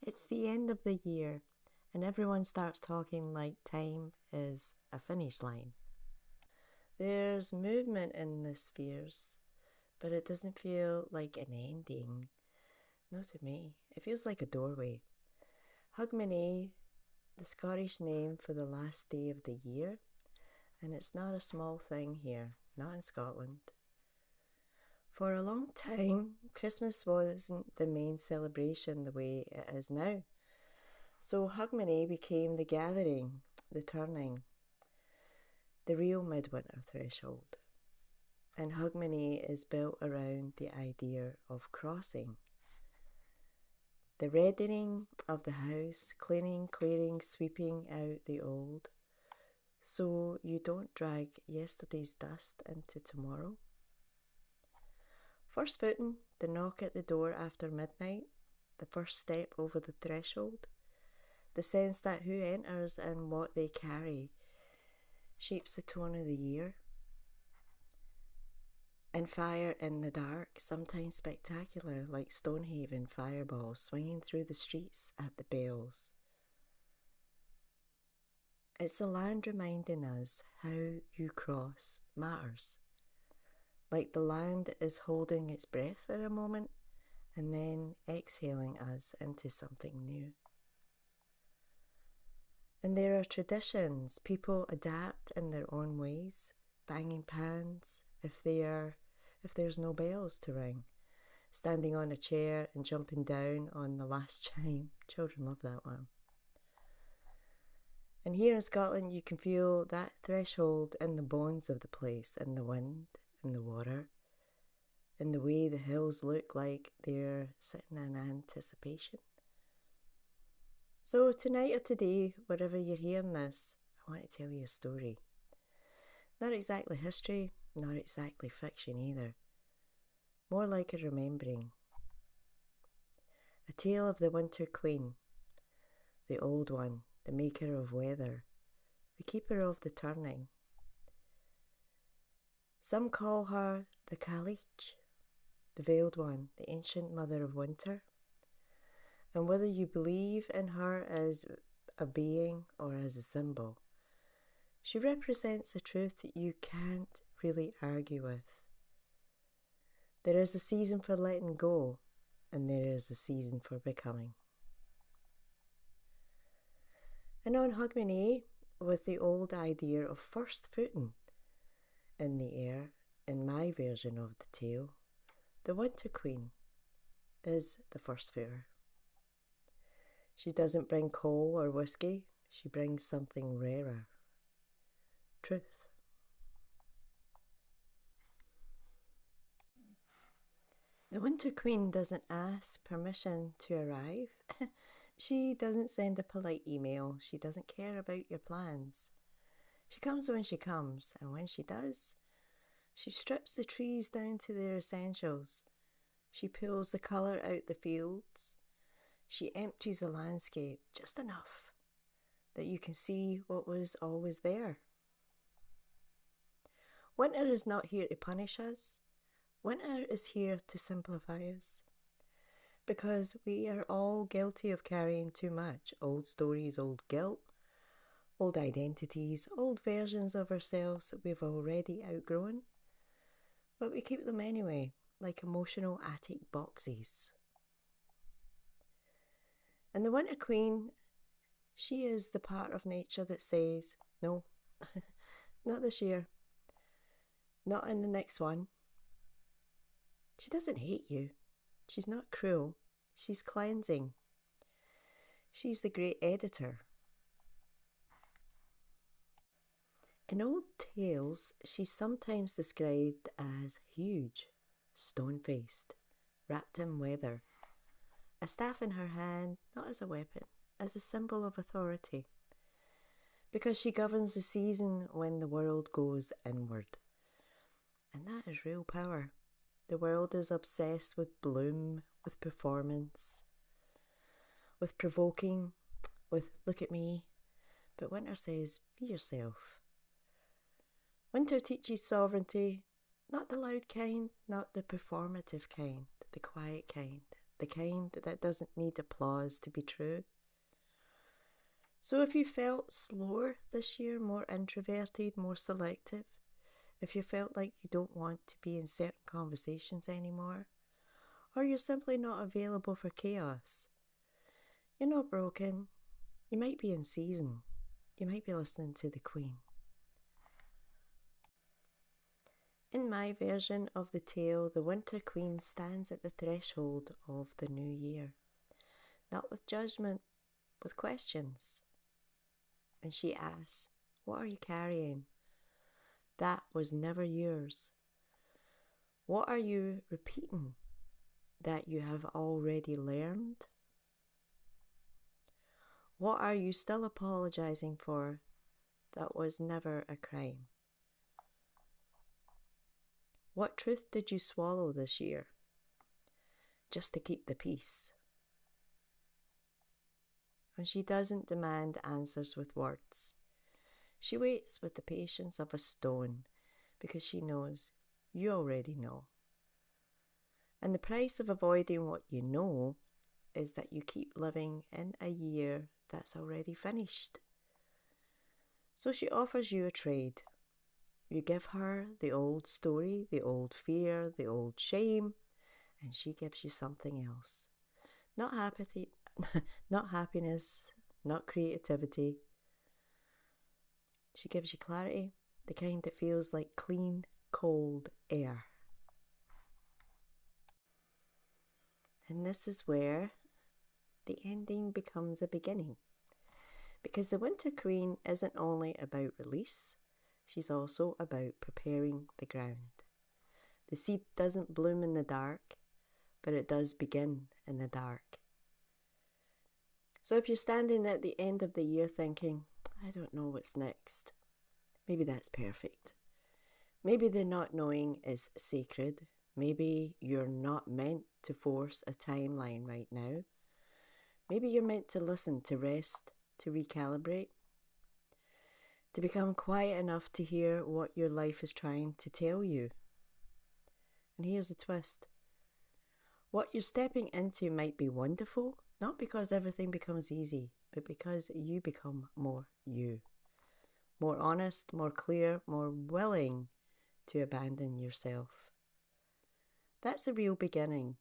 It's the end of the year, and everyone starts talking like time is a finish line. There's movement in the spheres, but it doesn't feel like an ending. Not to me. It feels like a doorway. Hogmanay, the Scottish name for the last day of the year, and it's not a small thing here, not in Scotland. For a long time, Christmas wasn't the main celebration the way it is now. So Hogmanay became the gathering, the turning, the real midwinter threshold. And Hogmanay is built around the idea of crossing. The reddening of the house, cleaning, clearing, sweeping out the old, so you don't drag yesterday's dust into tomorrow. First footing, the knock at the door after midnight, the first step over the threshold, the sense that who enters and what they carry shapes the tone of the year. And fire in the dark, sometimes spectacular, like Stonehaven fireballs swinging through the streets at the bells. It's the land reminding us how you cross matters. Like the land is holding its breath for a moment and then exhaling us into something new. And there are traditions. People adapt in their own ways, banging pans if there's no bells to ring, standing on a chair and jumping down on the last chime. Children love that one. And here in Scotland you can feel that threshold in the bones of the place, in the wind, in the water, in the way the hills look like they're sitting in anticipation. So tonight or today, wherever you're hearing this, I want to tell you a story. Not exactly history, not exactly fiction either. More like a remembering. A tale of the Winter Queen, the old one, the maker of weather, the keeper of the turning. Some call her the Cailleach, the veiled one, the ancient mother of winter. And whether you believe in her as a being or as a symbol, she represents a truth that you can't really argue with. There is a season for letting go, and there is a season for becoming. And on Hogmanay, with the old idea of first footing in the air, in my version of the tale, the Winter Queen is the first footer. She doesn't bring coal or whiskey, she brings something rarer. Truth. The Winter Queen doesn't ask permission to arrive. She doesn't send a polite email. She doesn't care about your plans. She comes when she comes, and when she does, she strips the trees down to their essentials. She pulls the colour out the fields. She empties the landscape just enough that you can see what was always there. Winter is not here to punish us. Winter is here to simplify us. Because we are all guilty of carrying too much. Old stories, old guilt, old identities, old versions of ourselves that we've already outgrown. But we keep them anyway, like emotional attic boxes. And the Winter Queen, she is the part of nature that says, no, not this year, not in the next one. She doesn't hate you. She's not cruel. She's cleansing. She's the great editor. In old tales, she's sometimes described as huge, stone-faced, wrapped in weather, a staff in her hand, not as a weapon, as a symbol of authority, because she governs the season when the world goes inward. And that is real power. The world is obsessed with bloom, with performance, with provoking, with look at me. But Winter says, be yourself. Winter teaches sovereignty, not the loud kind, not the performative kind, the quiet kind, the kind that doesn't need applause to be true. So if you felt slower this year, more introverted, more selective, if you felt like you don't want to be in certain conversations anymore, or you're simply not available for chaos, you're not broken. You might be in season. You might be listening to the Queen. In my version of the tale, the Winter Queen stands at the threshold of the new year, not with judgment, with questions. And she asks, "What are you carrying? That was never yours. What are you repeating that you have already learned? What are you still apologizing for that was never a crime? What truth did you swallow this year just to keep the peace?" And she doesn't demand answers with words. She waits with the patience of a stone because she knows you already know. And the price of avoiding what you know is that you keep living in a year that's already finished. So she offers you a trade. You give her the old story, the old fear, the old shame, and she gives you something else. Not happiness, not creativity. She gives you clarity, the kind that feels like clean, cold air. And this is where the ending becomes a beginning. Because the Winter Queen isn't only about release, she's also about preparing the ground. The seed doesn't bloom in the dark, but it does begin in the dark. So if you're standing at the end of the year thinking, "I don't know what's next," maybe that's perfect. Maybe the not knowing is sacred. Maybe you're not meant to force a timeline right now. Maybe you're meant to listen, to rest, to recalibrate, to become quiet enough to hear what your life is trying to tell you. And here's the twist. What you're stepping into might be wonderful, not because everything becomes easy, but because you become more you. More honest, more clear, more willing to abandon yourself. That's the real beginning,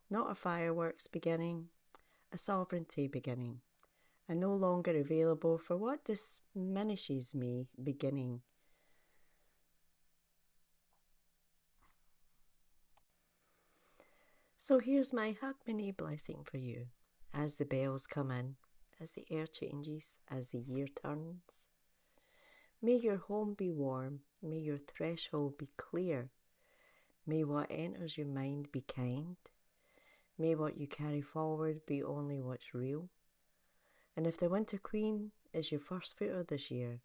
not a fireworks beginning, a sovereignty beginning, a no longer available for what diminishes me beginning. So here's my Hogmany blessing for you as the bells come in, as the air changes, as the year turns. May your home be warm, may your threshold be clear, may what enters your mind be kind, may what you carry forward be only what's real. And if the Winter Queen is your first footer this year,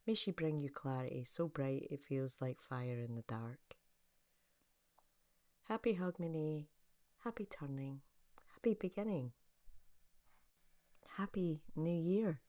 may she bring you clarity so bright it feels like fire in the dark. Happy Hogmanay, happy turning, happy beginning, happy new year.